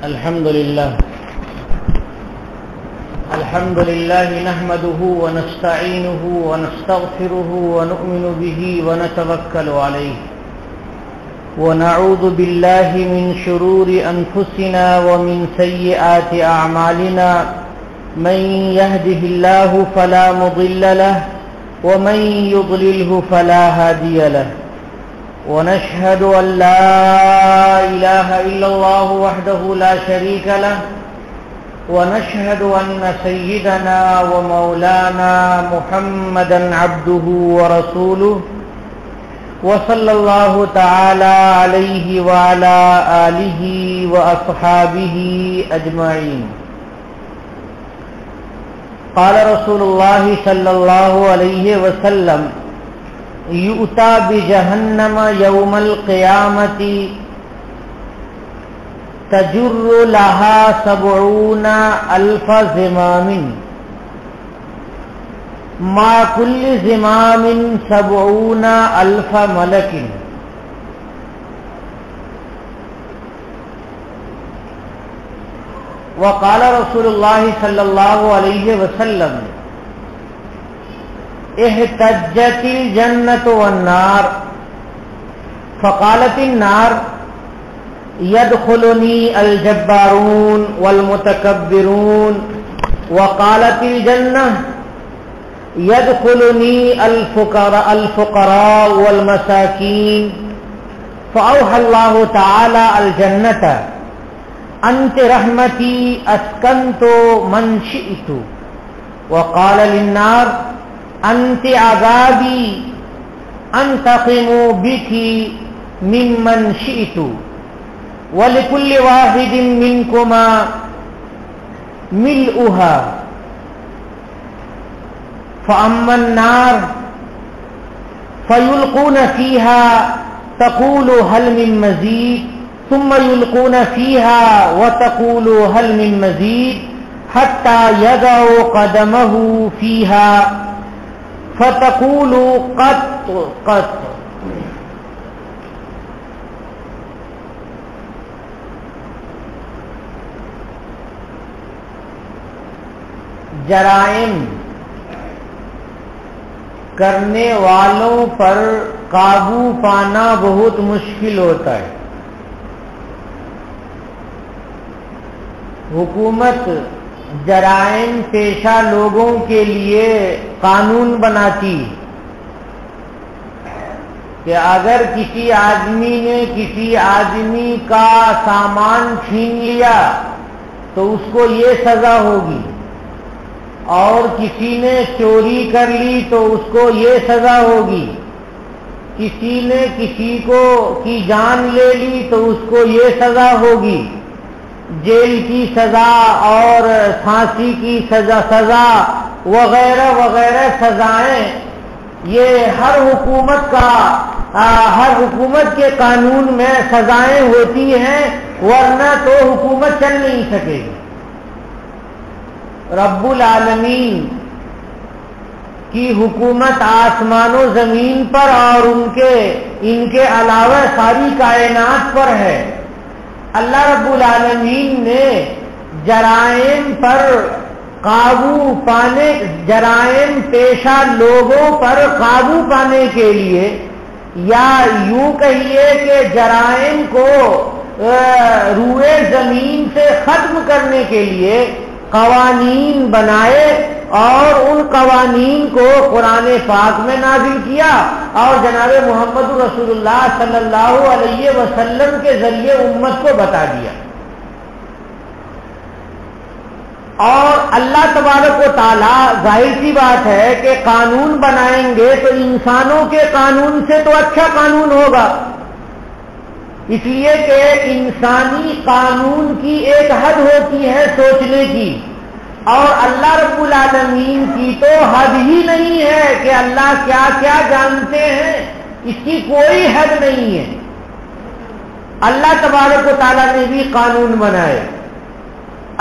الحمد لله نحمده ونستعينه ونستغفره ونؤمن به ونتوكل عليه ونعوذ بالله من شرور أنفسنا ومن سيئات أعمالنا من يهده الله فلا مضل له ومن يضلله فلا هادي له ونشهد أن لا إله إلا الله وحده لا شريك له ونشهد أن سيدنا ومولانا محمدا عبده ورسوله وصلى الله تعالى عليه وعلى آله وأصحابه أجمعين. قال رسول الله صلى الله عليه وسلم: يؤتى بجهنم يوم القيامة تجر لها 70,000 زمام مع كل زمام 70,000 ملك. وقال رسول الله صلى الله عليه وسلم: احتجت الجنة والنار فقالت النار: يدخلني الجبارون والمتكبرون. وقالت الجنة: يدخلني الفقراء والمساكين. فأوحى الله تعالى الجنة: أنت رحمتي أسكنت من شئت. وقال للنار: أنت عذابي أنتقم بك ممن شئت. ولكل واحد منكما ملؤها. فأما النار فيلقون فيها تقول هل من مزيد، ثم يلقون فيها وتقول هل من مزيد، حتى يضع قدمه فيها فتقول قط قط. جرائم کرنے والوں پر قابو پانا بہت مشکل ہوتا ہے. حکومت جرائم پیشہ لوگوں کے لیے قانون بناتی کہ اگر کسی آدمی نے کسی آدمی کا سامان چھین لیا تو اس کو یہ سزا ہوگی، اور کسی نے چوری کر لی تو اس کو یہ سزا ہوگی، کسی نے کسی کو کی جان لے لی تو اس کو یہ سزا ہوگی، جیل کی سزا اور پھانسی کی سزا وغیرہ وغیرہ سزائیں. یہ ہر حکومت کے قانون میں سزائیں ہوتی ہیں، ورنہ تو حکومت چل نہیں سکے گی. رب العالمین کی حکومت آسمان و زمین پر اور ان کے علاوہ ساری کائنات پر ہے. اللہ رب العالمین نے جرائم پر قابو پانے، جرائم پیشہ لوگوں پر قابو پانے کے لیے، یا یوں کہیے کہ جرائم کو روئے زمین سے ختم کرنے کے لیے قوانین بنائے، اور ان قوانین کو قرآن پاک میں نازل کیا اور جناب محمد رسول اللہ صلی اللہ علیہ وسلم کے ذریعے امت کو بتا دیا. اور اللہ تبارک و تعالی ظاہر سی بات ہے کہ قانون بنائیں گے تو انسانوں کے قانون سے تو اچھا قانون ہوگا، اس لیے کہ انسانی قانون کی ایک حد ہوتی ہے سوچنے کی، اور اللہ رب العالمین کی تو حد ہی نہیں ہے کہ اللہ کیا کیا جانتے ہیں، اس کی کوئی حد نہیں ہے. اللہ تبارک و تعالیٰ نے بھی قانون بنائے.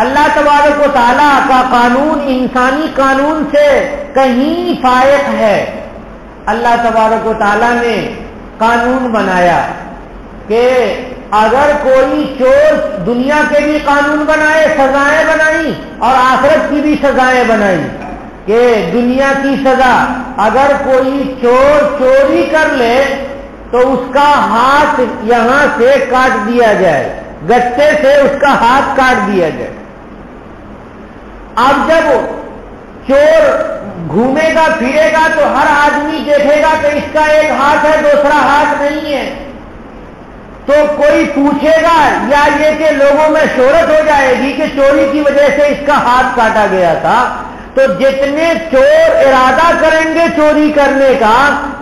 اللہ تبارک و تعالیٰ کا قانون انسانی قانون سے کہیں فائق ہے. اللہ تبارک و تعالیٰ نے قانون بنایا کہ اگر کوئی چور دنیا کے بھی قانون بنائے، سزائیں بنائی، اور آخرت کی بھی سزائیں بنائی کہ دنیا کی سزا، اگر کوئی چور چوری کر لے تو اس کا ہاتھ یہاں سے کاٹ دیا جائے، گتے سے اس کا ہاتھ کاٹ دیا جائے۔ اب جب چور گھومے گا پھرے گا تو ہر آدمی دیکھے گا کہ اس کا ایک ہاتھ ہے، دوسرا ہاتھ نہیں ہے، تو کوئی پوچھے گا یا یہ کہ لوگوں میں شہرت ہو جائے گی کہ چوری کی وجہ سے اس کا ہاتھ کاٹا گیا تھا۔ تو جتنے چور ارادہ کریں گے چوری کرنے کا،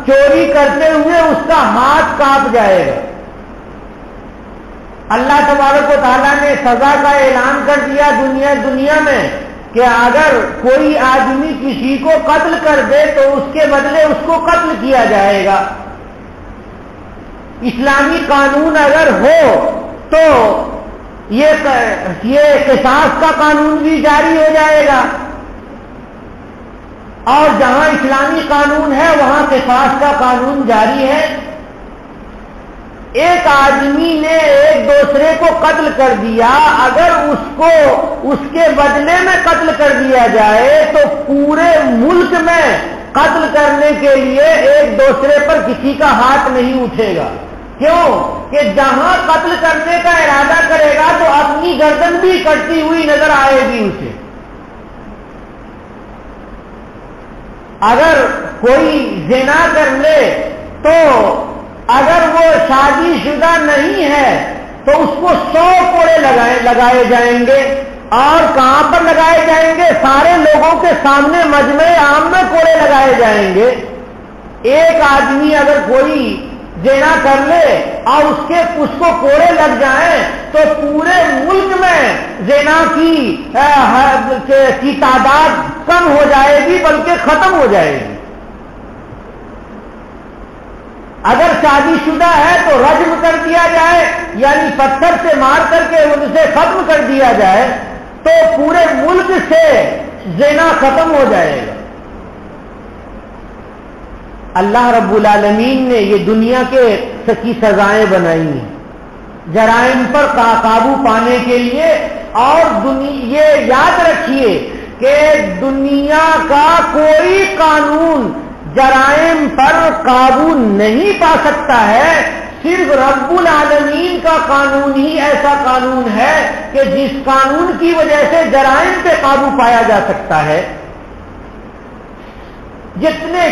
چوری کرتے ہوئے اس کا ہاتھ کاپ جائے گا۔ اللہ تبارک و تعالیٰ نے سزا کا اعلان کر دیا دنیا میں کہ اگر کوئی آدمی کسی کو قتل کر دے تو اس کے بدلے اس کو قتل کیا جائے گا۔ اسلامی قانون اگر ہو تو یہ قصاص کا قانون بھی جاری ہو جائے گا، اور جہاں اسلامی قانون ہے وہاں قصاص کا قانون جاری ہے۔ ایک آدمی نے ایک دوسرے کو قتل کر دیا، اگر اس کو اس کے بدلے میں قتل کر دیا جائے تو پورے ملک میں قتل کرنے کے لیے ایک دوسرے پر کسی کا ہاتھ نہیں اٹھے گا۔ کیوں کہ جہاں قتل کرنے کا ارادہ کرے گا تو اپنی گردن بھی کٹتی ہوئی نظر آئے گی اسے۔ اگر کوئی زنا کر لے تو اگر وہ شادی شدہ نہیں ہے تو اس کو 100 کوڑے لگائے جائیں گے، اور کہاں پر لگائے جائیں گے؟ سارے لوگوں کے سامنے مجمع عام میں کوڑے لگائے جائیں گے۔ ایک آدمی اگر کوئی زنا کر لے اور اس کو کوڑے لگ جائیں تو پورے ملک میں زنا کی تعداد کم ہو جائے گی، بلکہ ختم ہو جائے گی۔ اگر شادی شدہ ہے تو رجم کر دیا جائے، یعنی پتھر سے مار کر کے اسے ختم کر دیا جائے تو پورے ملک سے زنا ختم ہو جائے گا۔ اللہ رب العالمین نے یہ دنیا کی سزائیں بنائی ہیں جرائم پر قابو پانے کے لیے، اور یہ یاد رکھیے کہ دنیا کا کوئی قانون جرائم پر قابو نہیں پا سکتا ہے، صرف رب العالمین کا قانون ہی ایسا قانون ہے کہ جس قانون کی وجہ سے جرائم پہ قابو پایا جا سکتا ہے۔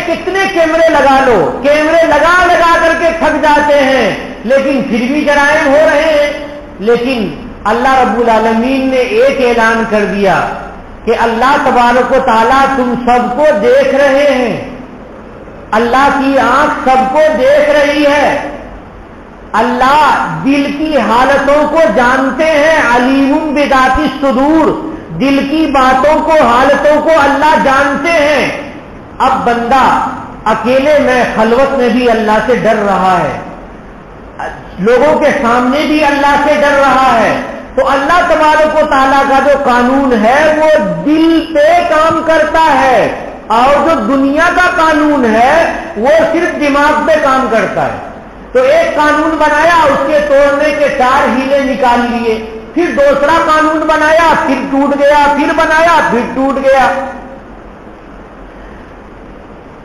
کتنے کیمرے لگا لو، کیمرے لگا کر کے تھک جاتے ہیں، لیکن پھر بھی جرائم ہو رہے ہیں۔ لیکن اللہ رب العالمین نے ایک اعلان کر دیا کہ اللہ تبارک و تعالیٰ تم سب کو دیکھ رہے ہیں، اللہ کی آنکھ سب کو دیکھ رہی ہے، اللہ دل کی حالتوں کو جانتے ہیں، علیم بذات الصدور، دل کی باتوں کو، حالتوں کو اللہ جانتے ہیں۔ اب بندہ اکیلے میں خلوت میں بھی اللہ سے ڈر رہا ہے، لوگوں کے سامنے بھی اللہ سے ڈر رہا ہے، تو اللہ تبارک و تعالیٰ کا جو قانون ہے وہ دل پہ کام کرتا ہے، اور جو دنیا کا قانون ہے وہ صرف دماغ پہ کام کرتا ہے۔ تو ایک قانون بنایا، اس کے توڑنے کے 4 ہیلے نکال لیے، پھر دوسرا قانون بنایا، پھر ٹوٹ گیا، پھر بنایا، پھر ٹوٹ گیا۔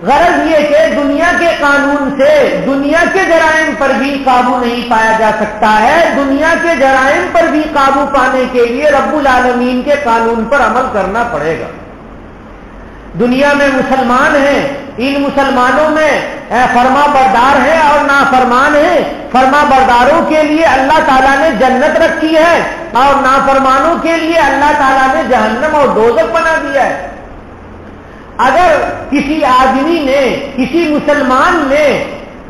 غرض یہ کہ دنیا کے قانون سے دنیا کے جرائم پر بھی قابو نہیں پایا جا سکتا ہے، دنیا کے جرائم پر بھی قابو پانے کے لیے رب العالمین کے قانون پر عمل کرنا پڑے گا۔ دنیا میں مسلمان ہیں، ان مسلمانوں میں فرما بردار ہیں اور نافرمان ہیں۔ فرما برداروں کے لیے اللہ تعالیٰ نے جنت رکھی ہے، اور نافرمانوں کے لیے اللہ تعالیٰ نے جہنم اور دوزخ بنا دیا ہے۔ اگر کسی آدمی نے، کسی مسلمان نے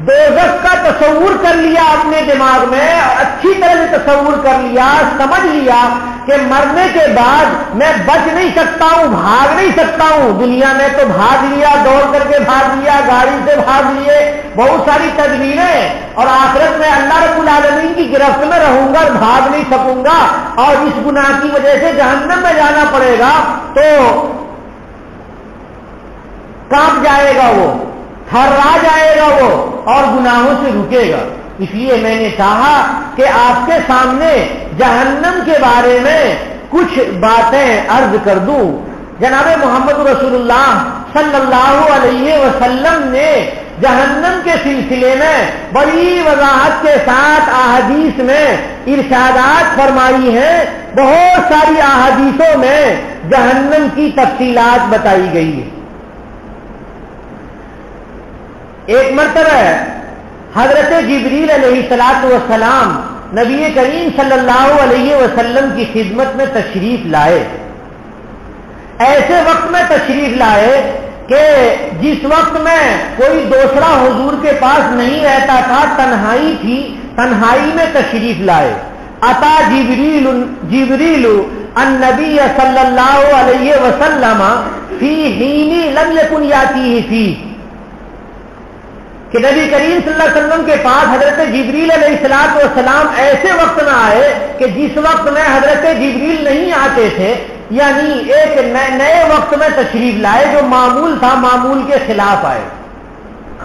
دوزخ کا تصور کر لیا اپنے دماغ میں، اچھی طرح سے تصور کر لیا، سمجھ لیا کہ مرنے کے بعد میں بچ نہیں سکتا ہوں، بھاگ نہیں سکتا ہوں، دنیا میں تو بھاگ لیا، دوڑ کر کے بھاگ لیا، گاڑی سے بھاگ لیے، بہت ساری تدبیریں، اور آخرت میں اللہ رب العالمین کی گرفت میں رہوں گا، بھاگ نہیں سکوں گا، اور اس گناہ کی وجہ سے جہنم میں جانا پڑے گا، تو کانپ جائے گا، وہ تھرا جائے گا وہ، اور گناہوں سے رکے گا۔ اس لیے میں نے چاہا کہ آپ کے سامنے جہنم کے بارے میں کچھ باتیں عرض کر دوں۔ جناب محمد رسول اللہ صلی اللہ علیہ وسلم نے جہنم کے سلسلے میں بڑی وضاحت کے ساتھ احادیث میں ارشادات فرمائی ہیں۔ بہت ساری احادیثوں میں جہنم کی تفصیلات بتائی گئی ہے۔ ایک مرتبہ حضرت جبریل علیہ الصلوۃ والسلام نبی کریم صلی اللہ علیہ وسلم کی خدمت میں تشریف لائے۔ ایسے وقت میں تشریف لائے کہ جس وقت میں کوئی دوسرا حضور کے پاس نہیں رہتا تھا، تنہائی تھی، تنہائی میں تشریف لائے۔ اتا جبریل النبی صلی اللہ علیہ وسلم فی حین لم یکن یاتیہ فیہ، کہ نبی کریم صلی اللہ علیہ وسلم کے پاس حضرت جبریل علیہ الصلوۃ والسلام ایسے وقت میں آئے کہ جس وقت میں حضرت جبریل نہیں آتے تھے، یعنی ایک نئے وقت میں تشریف لائے، جو معمول تھا معمول کے خلاف آئے۔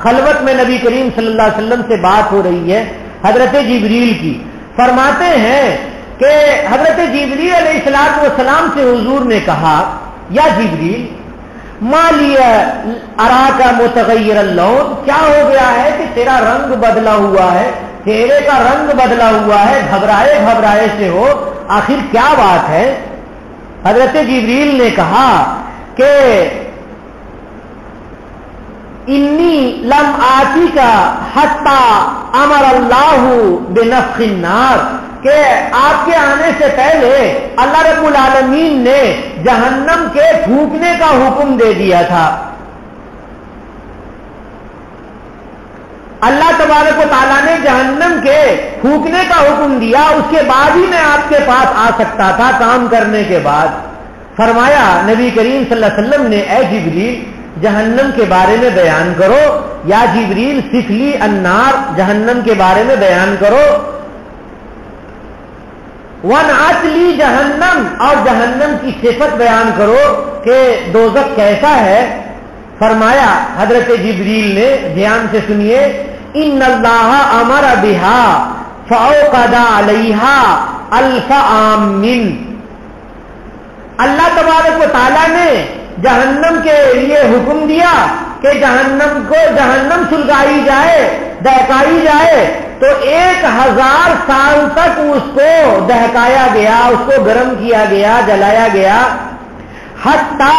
خلوت میں نبی کریم صلی اللہ علیہ وسلم سے بات ہو رہی ہے حضرت جبریل کی۔ فرماتے ہیں کہ حضرت جبریل علیہ الصلوۃ والسلام سے حضور نے کہا، یا جبریل ما لی اراک متغیر اللون، کیا ہو گیا ہے کہ تیرا رنگ بدلا ہوا ہے، چہرے کا رنگ بدلا ہوا ہے، گھبرائے گھبرائے سے ہو، آخر کیا بات ہے؟ حضرت جبریل نے کہا کہ انی لم آتی کا حتی امر اللہ بنفخ النار، کہ آپ کے آنے سے پہلے اللہ رب العالمین نے جہنم کے پھونکنے کا حکم دے دیا تھا۔ اللہ تبارک و تعالیٰ نے جہنم کے پھونکنے کا حکم دیا، اس کے بعد ہی میں آپ کے پاس آ سکتا تھا کام کرنے کے بعد۔ فرمایا نبی کریم صلی اللہ علیہ وسلم نے، اے جبریل جہنم کے بارے میں بیان کرو، یا جبریل صفلی النار، جہنم کے بارے میں بیان کرو، وَنْعَتْ لِي جہنم، اور جہنم کی صفت بیان کرو کہ دوزخ کیسا ہے۔ فرمایا حضرت جبریل نے، دھیان سے سنیے، ان اللہ امر بها فاوقد علیہا الف عام، اللہ تبارک و تعالیٰ نے جہنم کے لیے حکم دیا کہ جہنم سلگائی جائے، دہکائی جائے، تو 1000 سال تک اس کو دہکایا گیا، اس کو گرم کیا گیا، جلایا گیا، حتی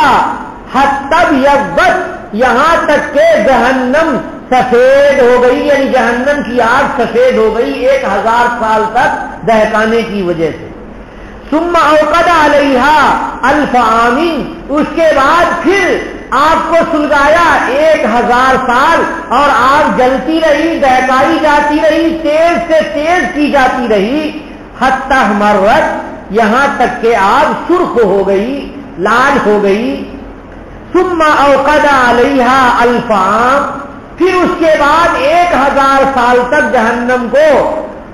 یبت، یہاں تک کہ جہنم سفید ہو گئی، یعنی جہنم کی آگ سفید ہو گئی 1000 سال تک دہکانے کی وجہ سے۔ ثم اوقد علیہا الف عام، اس کے بعد پھر آگ کو سلگایا 1000 سال، اور آگ جلتی رہی، دہکائی جاتی رہی، تیز سے تیز کی جاتی رہی، حتی احمرت، یہاں تک کہ آگ سرخ ہو گئی، لال ہو گئی۔ ثم اوقد علیہا الف عام، پھر اس کے بعد 1000 سال تک جہنم کو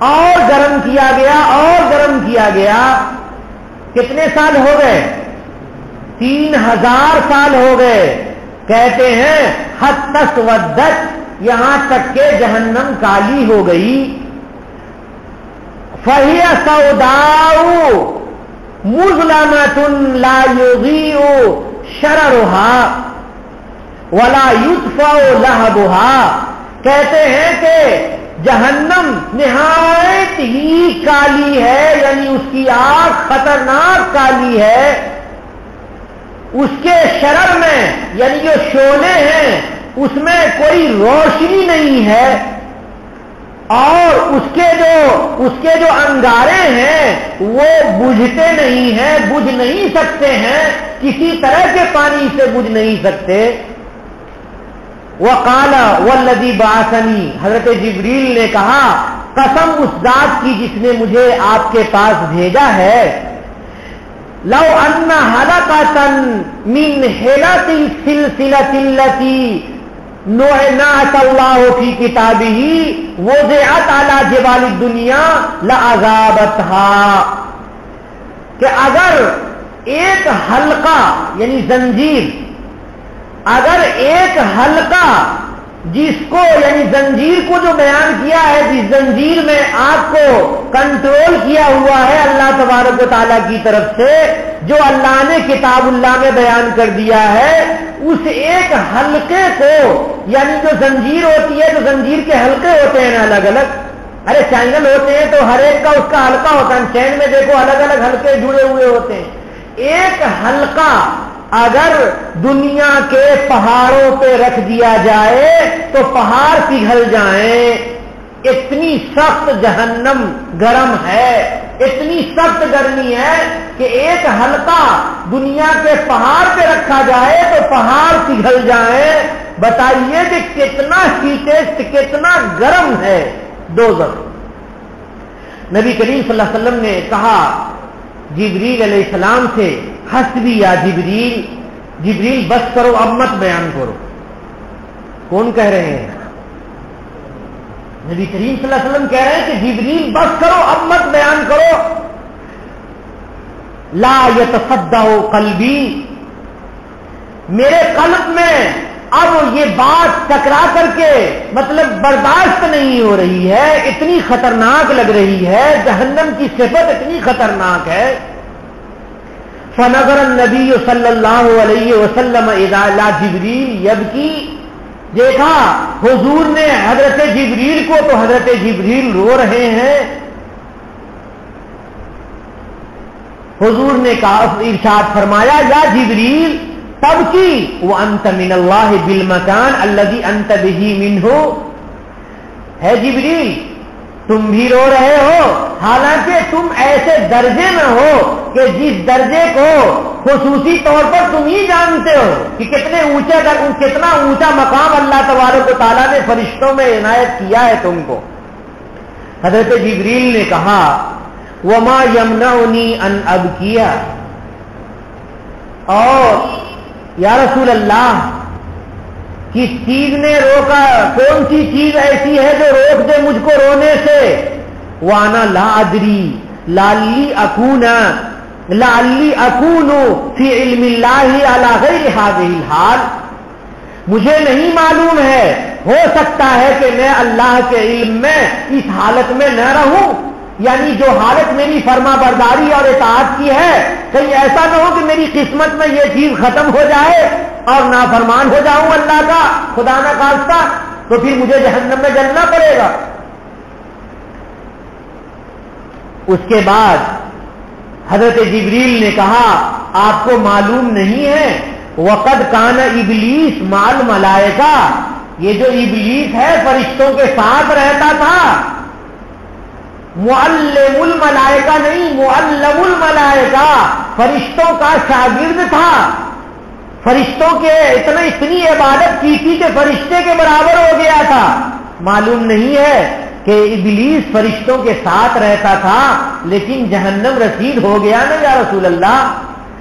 اور گرم کیا گیا، اور گرم کیا گیا۔ کتنے سال ہو گئے؟ 3000 سال ہو گئے۔ کہتے ہیں حتی اسودت، یہاں تک کہ جہنم کالی ہو گئی۔ فَهِيَ سَوْدَاءُ مُظْلَمَةٌ لَا يُضِيءُ شَرَرُهَا وَلَا يُطْفَأُ لَهَبُهَا، کہتے ہیں کہ جہنم نہایت ہی کالی ہے، یعنی اس کی آگ خطرناک کالی ہے، اس کے شرر میں یعنی جو شعلے ہیں اس میں کوئی روشنی نہیں ہے، اور اس کے جو انگارے ہیں وہ بجھتے نہیں ہیں، بجھ نہیں سکتے ہیں، کسی طرح کے پانی سے بجھ نہیں سکتے۔ وقال والذی بعثنی، حضرت جبریل نے کہا قسم اس ذات کی جس نے مجھے آپ کے پاس بھیجا ہے، لو ان حلقۃ من حلق السلسلۃ التي نعت اللہ فی کتابہ وضعت علی جبال الدنیا لعذابتها، کہ اگر ایک حلقہ یعنی زنجیر، اگر ایک حلقہ جس کو یعنی زنجیر کو جو بیان کیا ہے، جس زنجیر میں آپ کو کنٹرول کیا ہوا ہے اللہ تبارک و تعالیٰ کی طرف سے، جو اللہ نے کتاب اللہ میں بیان کر دیا ہے، اس ایک حلقے کو، یعنی جو زنجیر ہوتی ہے، جو زنجیر کے حلقے ہوتے ہیں الگ الگ، ارے چینل ہوتے ہیں تو ہر ایک کا اس کا حلقہ ہوتا ہے، چین میں دیکھو الگ الگ حلقے جڑے ہوئے ہوتے ہیں، ایک حلقہ اگر دنیا کے پہاڑوں پہ رکھ دیا جائے تو پہاڑ پگھل جائیں، اتنی سخت جہنم گرم ہے، اتنی سخت گرمی ہے کہ ایک حلقہ دنیا کے پہاڑ پہ رکھا جائے تو پہاڑ پگھل جائیں۔ بتائیے کہ کتنا ہیٹسٹ، کتنا گرم ہے دوزخ۔ نبی کریم صلی اللہ علیہ وسلم نے کہا جبریل علیہ السلام سے، حسبی یا جبریل، جبریل بس کرو اب مت بیان کرو۔ کون کہہ رہے ہیں؟ نبی کریم صلی اللہ علیہ وسلم کہہ رہے ہیں کہ جبریل بس کرو اب مت بیان کرو۔ لا یتصدع قلبی، میرے قلب میں اب یہ بات ٹکرا کر کے مطلب برداشت نہیں ہو رہی ہے، اتنی خطرناک لگ رہی ہے، جہنم کی صفت اتنی خطرناک ہے۔ فنظر النبی صلی اللہ علیہ وسلم الی جبریل یبکی، دیکھا حضور نے حضرت جبریل کو تو حضرت جبریل رو رہے ہیں۔ حضور نے کہا، ارشاد فرمایا، یا جبریل تبکی وانت من اللہ بالمکان الذی انت بہ منہ، ہے جبریل تم بھی رو رہے ہو حالانکہ تم ایسے درجے میں ہو کہ جس درجے کو خصوصی طور پر تم ہی جانتے ہو کہ کتنا اونچا مقام اللہ تبارک و تعالیٰ نے فرشتوں میں عنایت کیا ہے تم کو۔ حضرت جبریل نے کہا وما یمنعنی ان ابکی، اور یا رسول اللہ کس چیز نے روکا، کون سی چیز ایسی ہے جو روک دے مجھ کو رونے سے؟ وانا لا ادری لعلی اکون فی علم اللہ علی غیر هذه الحال، مجھے نہیں معلوم ہے، ہو سکتا ہے کہ میں اللہ کے علم میں اس حالت میں نہ رہوں، یعنی جو حالت میری فرما برداری اور اطاعت کی ہے، کہیں ایسا نہ ہو کہ میری قسمت میں یہ چیز ختم ہو جائے اور نافرمان ہو جاؤں اللہ کا، خدا نہ خواستہ، تو پھر مجھے جہنم میں جلنا پڑے گا۔ اس کے بعد حضرت جبریل نے کہا آپ کو معلوم نہیں ہے وقد کان ابلیس مع الملائکہ، یہ جو ابلیس ہے فرشتوں کے ساتھ رہتا تھا، معلم الملائکہ نہیں، معلم الملائکہ، فرشتوں کا شاگرد تھا، فرشتوں کے اتنی عبادت کی تھی کہ فرشتے کے برابر ہو گیا تھا۔ معلوم نہیں ہے کہ ابلیس فرشتوں کے ساتھ رہتا تھا لیکن جہنم رسید ہو گیا نا یا رسول اللہ،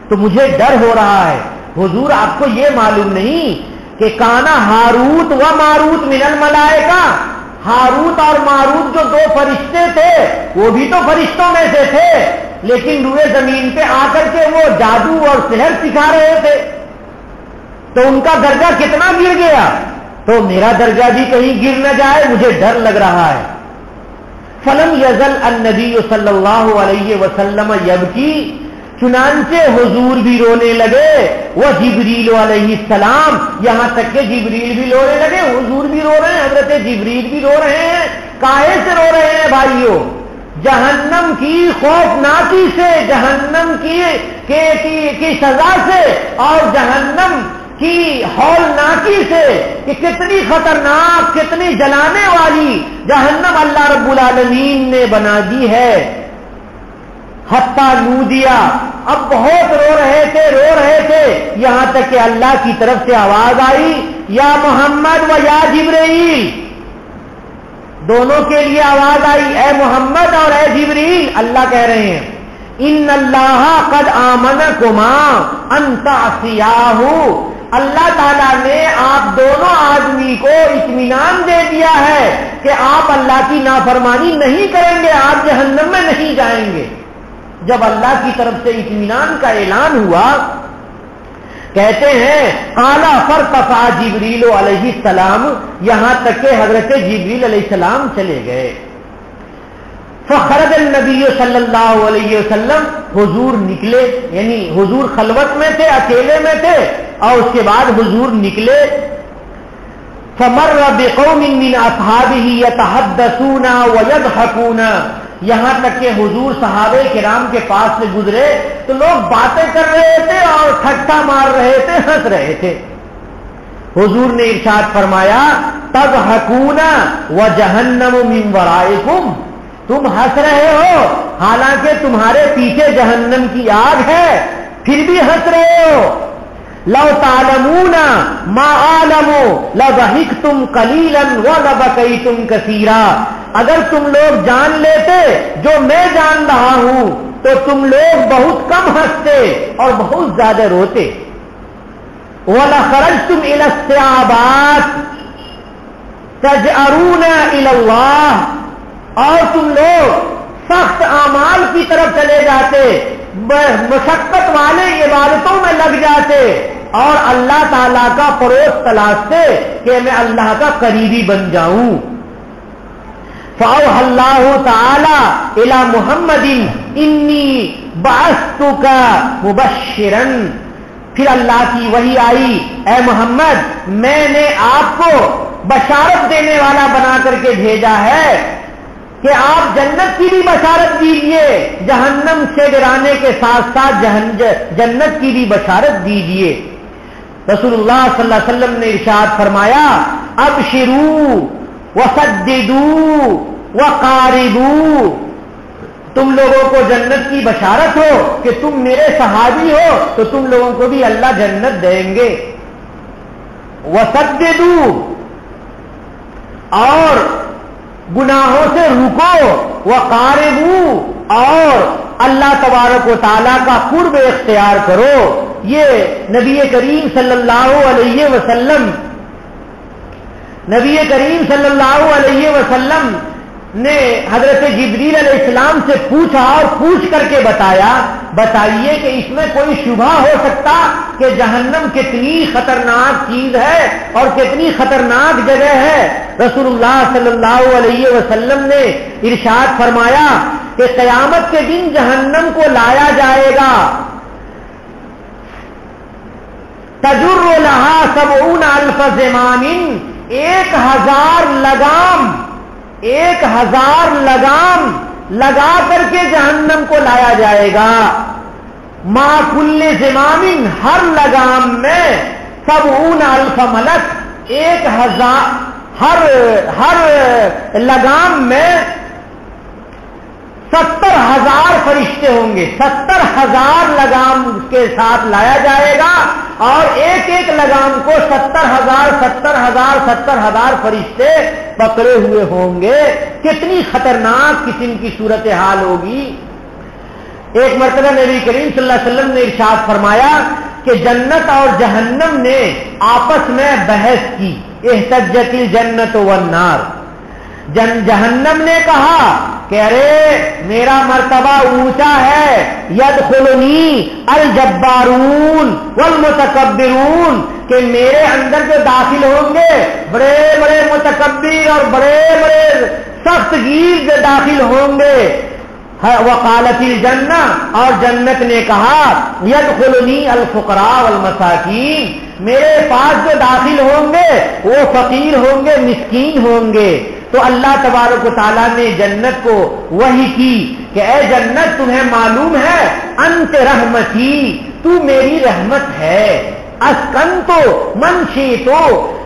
تو مجھے ڈر ہو رہا ہے۔ حضور آپ کو یہ معلوم نہیں کہ کانا ہاروت و ماروت من الملائکہ، ہاروت اور ماروت جو دو فرشتے تھے وہ بھی تو فرشتوں میں سے تھے، لیکن روئے زمین پہ آ کر کے وہ جادو اور سحر سکھا رہے تھے، تو ان کا درجہ کتنا گر گیا، تو میرا درجہ بھی کہیں گر نہ جائے، مجھے ڈر لگ رہا ہے۔ فلم یزل النبی صلی اللہ علیہ وسلم یبکی، چنانچہ حضور بھی رونے لگے، وہ جبریل علیہ السلام، یہاں تک کہ جبریل بھی رونے لگے، حضور بھی رو رہے ہیں، حضرت جبریل بھی رو رہے ہیں۔ کاہے سے رو رہے ہیں بھائیوں؟ جہنم کی خوفناکی سے، جہنم کی سزا سے، اور جہنم کی ہولناکی سے کہ کتنی خطرناک، کتنی جلانے والی جہنم اللہ رب العالمین نے بنا دی ہے۔ حتیٰ نودیا، اب بہت رو رہے تھے، یہاں تک کہ اللہ کی طرف سے آواز آئی، یا محمد و یا جبرائیل، دونوں کے لیے آواز آئی، اے محمد اور اے جبریل۔ اللہ کہہ رہے ہیں ان اللہ قد آمنکما ان تعصیاہ، اللہ تعالیٰ نے آپ دونوں آدمی کو اطمینان دے دیا ہے کہ آپ اللہ کی نافرمانی نہیں کریں گے، آپ جہنم میں نہیں جائیں گے۔ جب اللہ کی طرف سے اطمینان کا اعلان ہوا کہتے ہیں قالا فرتفع جبریل علیہ السلام، یہاں تک کہ حضرت جبریل علیہ السلام چلے گئے. فخرج النبی صلی اللہ علیہ وسلم، حضور نکلے، یعنی حضور خلوت میں تھے، اکیلے میں تھے، اور اس کے بعد حضور نکلے. فمر بقوم من اصحابہ یتحدثون ویضحکون، یہاں تک کہ حضور صحابہ کرام کے پاس سے گزرے تو لوگ باتیں کر رہے تھے اور ٹھٹھا مار رہے تھے، ہنس رہے تھے. حضور نے ارشاد فرمایا تضحکون وجہنم من ورائکم، تم ہنس رہے ہو حالانکہ تمہارے پیچھے جہنم کی آگ ہے، پھر بھی ہنس رہے ہو. لو تعلمون ما اعلم لضحکتم قلیلا ولبکیتم کثیرا، اگر تم لوگ جان لیتے جو میں جان رہا ہوں تو تم لوگ بہت کم ہنستے اور بہت زیادہ روتے. وَلَخَرَجْتُمْ إِلَى الصِّعَابَاتِ تَجْأَرُونَ إِلَى اللَّهِ، اور تم لوگ سخت اعمال کی طرف چلے جاتے، مشقت والے عبادتوں میں لگ جاتے اور اللہ تعالیٰ کا پڑوس تلاشتے کہ میں اللہ کا قریبی بن جاؤں. فَأَوْحَى اللَّهُ تَعَالَى إِلَى مُحَمَّدٍ إِنِّي بَعَثْتُكَ مُبَشِّرًا، پھر اللہ کی وحی آئی، اے محمد میں نے آپ کو بشارت دینے والا بنا کر کے بھیجا ہے کہ آپ جنت کی بھی بشارت دیجئے، جہنم سے ڈرانے کے ساتھ ساتھ جنت کی بھی بشارت دیجئے. رسول اللہ صلی اللہ علیہ وسلم نے ارشاد فرمایا ابشروا وسددوا وقاربوا، تم لوگوں کو جنت کی بشارت ہو کہ تم میرے صحابی ہو تو تم لوگوں کو بھی اللہ جنت دیں گے. وسددوا، اور گناہوں سے رکو، وقاربوا، اور اللہ تبارک و تعالیٰ کا قرب اختیار کرو. یہ نبی کریم صلی اللہ علیہ وسلم، نبی کریم صلی اللہ علیہ وسلم نے حضرت جبریل علیہ السلام سے پوچھا اور پوچھ کر کے بتائیے کہ اس میں کوئی شبہ ہو سکتا کہ جہنم کتنی خطرناک چیز ہے اور کتنی خطرناک جگہ ہے. رسول اللہ صلی اللہ علیہ وسلم نے ارشاد فرمایا کہ قیامت کے دن جہنم کو لایا جائے گا، تجر لها 70,000 زمام، 1000 لگام لگا کر کے جہنم کو لایا جائے گا. ما کل زمام، ہر لگام میں 70,000 ملک، 1000، ہر لگام میں 70,000 فرشتے ہوں گے. 70,000 لگام کے ساتھ لایا جائے گا اور ایک ایک لگام کو 70,000 فرشتے پکڑے ہوئے ہوں گے. کتنی خطرناک قسم کی صورتحال ہوگی. ایک مرتبہ نبی کریم صلی اللہ علیہ وسلم نے ارشاد فرمایا کہ جنت اور جہنم نے آپس میں بحث کی. احتجت الجنت والنار، جہنم نے کہا کہ ارے میرا مرتبہ اونچا ہے، یدخلنی الجبارون والمتکبرون، کہ میرے اندر جو داخل ہوں گے بڑے بڑے متکبر اور بڑے بڑے سخت گیر جو داخل ہوں گے. وقالت الجنہ، اور جنت نے کہا یدخلنی الفقراء والمساکین، میرے پاس جو داخل ہوں گے وہ فقیر ہوں گے، مسکین ہوں گے. تو اللہ تبارک و تعالیٰ نے جنت کو وحی کی کہ اے جنت تمہیں معلوم ہے انت رحمتی، تو میری رحمت ہے. اسکنتو من شئتو،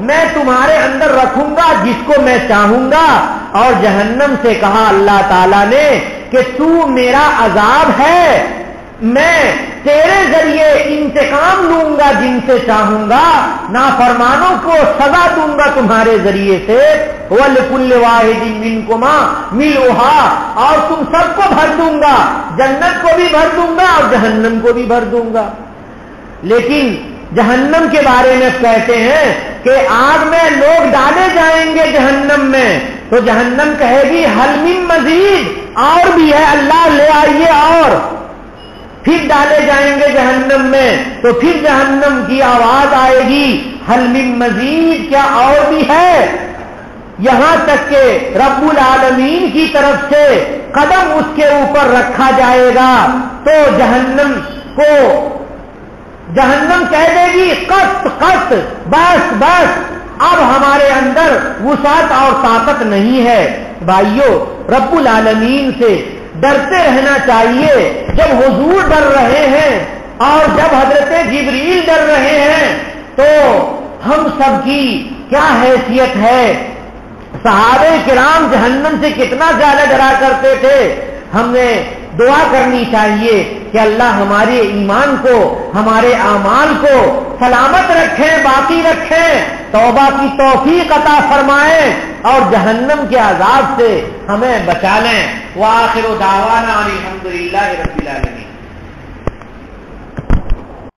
میں تمہارے اندر رکھوں گا جس کو میں چاہوں گا. اور جہنم سے کہا اللہ تعالیٰ نے کہ تو میرا عذاب ہے، میں تیرے ذریعے انتقام لوں گا جن سے چاہوں گا، نافرمانوں کو سزا دوں گا تمہارے ذریعے سے. وَلِكُلِّ وَاحِدٍ مِّنكُمَا مِلْؤُهَا، اور تم سب کو بھر دوں گا، جنت کو بھی بھر دوں گا اور جہنم کو بھی بھر دوں گا. لیکن جہنم کے بارے میں کہتے ہیں کہ آگ میں لوگ ڈالے جائیں گے جہنم میں، تو جہنم کہے گی حل من مزید، اور بھی ہے اللہ لے آئیے. اور پھر ڈالے جائیں گے جہنم میں، تو پھر جہنم کی آواز آئے گی حل من مزید، کیا اور بھی ہے؟ یہاں تک کہ رب العالمین کی طرف سے قدم اس کے اوپر رکھا جائے گا تو جہنم کہہ دے گی قط قط، بس بس، اب ہمارے اندر وسعت اور طاقت نہیں ہے۔ بھائیو، رب العالمین سے ڈرتے رہنا چاہیے۔ جب حضور ڈر رہے ہیں اور جب حضرت جبریل ڈر رہے ہیں تو ہم سب کی کیا حیثیت ہے؟ صحابہ کرام جہنم سے کتنا زیادہ ڈرا کرتے تھے۔ ہمیں دعا کرنی چاہیے کہ اللہ ہمارے ایمان کو، ہمارے اعمال کو سلامت رکھیں، باقی رکھیں، توبہ کی توفیق عطا فرمائیں اور جہنم کے عذاب سے ہمیں بچا لیں۔ وآخر دعوانا الحمدللہ رب العالمین۔